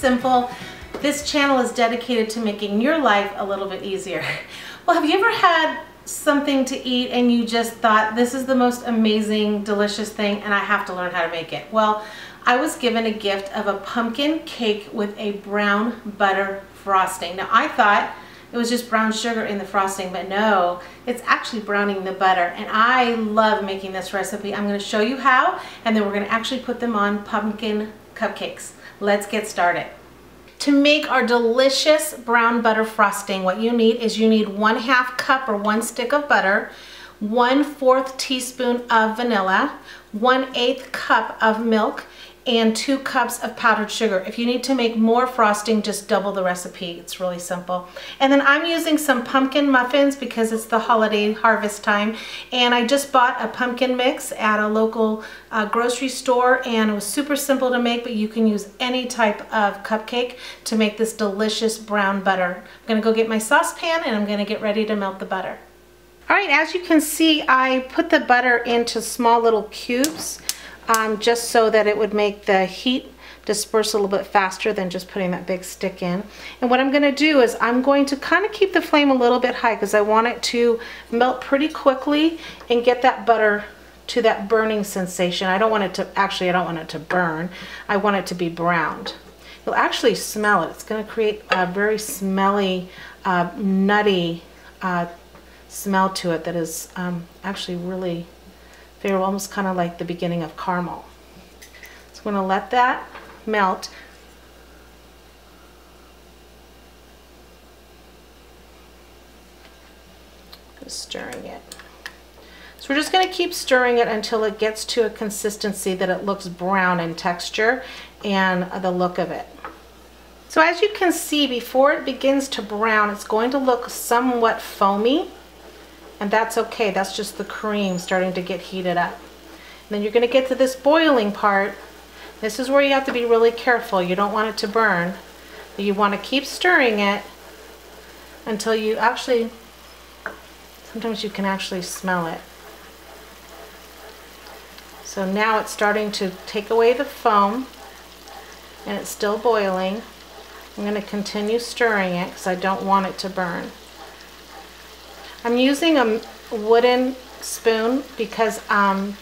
simple. This channel is dedicated to making your life a little bit easier. Well, have you ever had something to eat and you just thought, this is the most amazing, delicious thing and I have to learn how to make it? Well, I was given a gift of a pumpkin cake with a brown butter frosting. Now I thought it was just brown sugar in the frosting, but no, it's actually browning the butter. And I love making this recipe. I'm going to show you how, and then we're going to actually put them on pumpkin cupcakes. Let's get started. To make our delicious brown butter frosting, what you need is you need 1/2 cup or 1 stick of butter, 1/4 teaspoon of vanilla, 1/8 cup of milk, and 2 cups of powdered sugar. If you need to make more frosting, just double the recipe. It's really simple. And then I'm using some pumpkin muffins because it's the holiday harvest time. And I just bought a pumpkin mix at a local grocery store, and it was super simple to make, but you can use any type of cupcake to make this delicious brown butter. I'm gonna go get my saucepan and I'm gonna get ready to melt the butter. All right, as you can see, I put the butter into small little cubes. Just so that it would make the heat disperse a little bit faster than just putting that big stick in. And what I'm going to do is I'm going to kind of keep the flame a little bit high because I want it to melt pretty quickly and get that butter to that burning sensation. I don't want it to, actually I don't want it to burn. I want it to be browned. You'll actually smell it. It's going to create a very smelly, nutty smell to it that is actually really, they're almost kind of like the beginning of caramel. So I'm going to let that melt. Just stirring it. So we're just going to keep stirring it until it gets to a consistency that it looks brown in texture and the look of it. So as you can see, before it begins to brown, it's going to look somewhat foamy. And that's okay, that's just the cream starting to get heated up. And then you're going to get to this boiling part. This is where you have to be really careful. You don't want it to burn. But you want to keep stirring it until you actually, sometimes you can actually smell it. So now it's starting to take away the foam and it's still boiling. I'm going to continue stirring it because I don't want it to burn. I'm using a wooden spoon because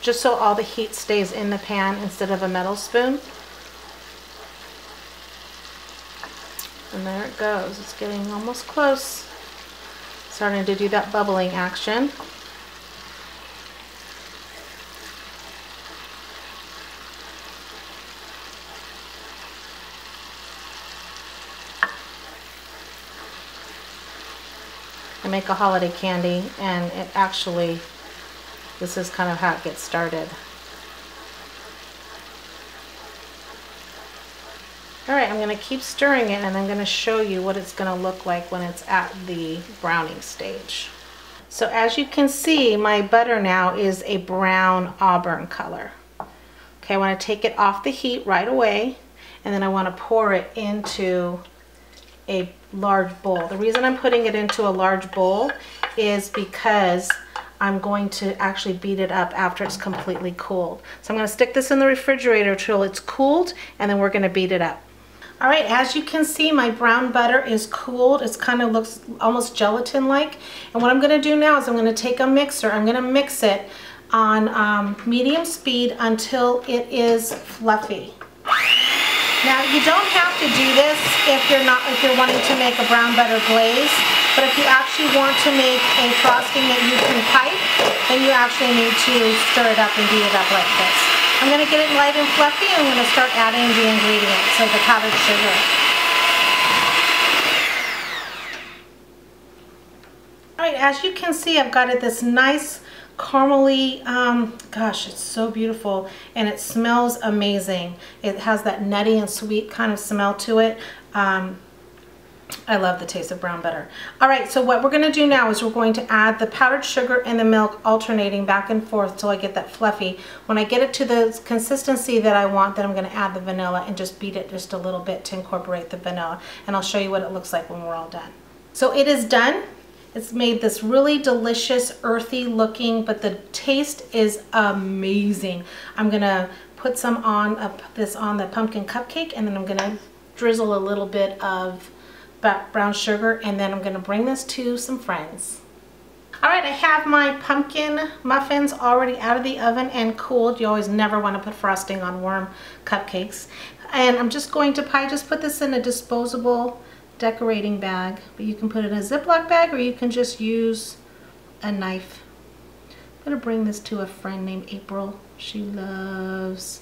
just so all the heat stays in the pan instead of a metal spoon. And there it goes. It's getting almost close. Starting to do that bubbling action. I make a holiday candy, and it actually, this is kind of how it gets started. Alright, I'm going to keep stirring it and I'm going to show you what it's going to look like when it's at the browning stage. So as you can see, my butter now is a brown auburn color. Okay, I want to take it off the heat right away, and then I want to pour it into a large bowl. The reason I'm putting it into a large bowl is because I'm going to actually beat it up after it's completely cooled. So I'm going to stick this in the refrigerator till it's cooled, and then we're going to beat it up. Alright, as you can see, my brown butter is cooled. It kind of looks almost gelatin-like. And what I'm going to do now is I'm going to take a mixer. I'm going to mix it on medium speed until it is fluffy. Now, you don't have to do this if you're wanting to make a brown butter glaze, but if you actually want to make a frosting that you can pipe, then you actually need to stir it up and beat it up like this. I'm going to get it light and fluffy, and I'm going to start adding the ingredients, so the powdered sugar. Alright, as you can see, I've got it this nice caramely, gosh, it's so beautiful, and it smells amazing. It has that nutty and sweet kind of smell to it. I love the taste of brown butter. Alright, so what we're going to do now is we're going to add the powdered sugar and the milk, alternating back and forth till I get that fluffy. When I get it to the consistency that I want, then I'm going to add the vanilla and just beat it just a little bit to incorporate the vanilla, and I'll show you what it looks like when we're all done. So it is done. It's made this really delicious, earthy looking, but the taste is amazing. I'm gonna put some on this on the pumpkin cupcake, and then I'm gonna drizzle a little bit of brown sugar, and then I'm gonna bring this to some friends. All right, I have my pumpkin muffins already out of the oven and cooled. You always never want to put frosting on warm cupcakes. And I'm just going to just put this in a disposable decorating bag, but you can put it in a Ziploc bag or you can just use a knife. I'm gonna bring this to a friend named April. She loves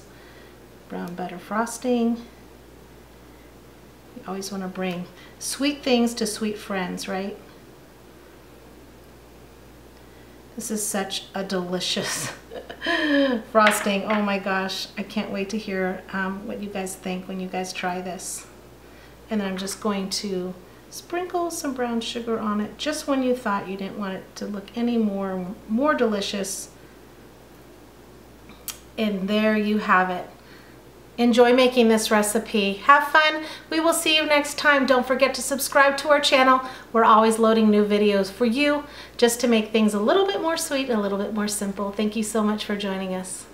brown butter frosting. You always want to bring sweet things to sweet friends, right? This is such a delicious frosting. Oh my gosh, I can't wait to hear what you guys think when you guys try this. And then I'm just going to sprinkle some brown sugar on it just when you thought you didn't want it to look any more delicious. And there you have it. Enjoy making this recipe. Have fun. We will see you next time. Don't forget to subscribe to our channel. We're always loading new videos for you just to make things a little bit more sweet and a little bit more simple. Thank you so much for joining us.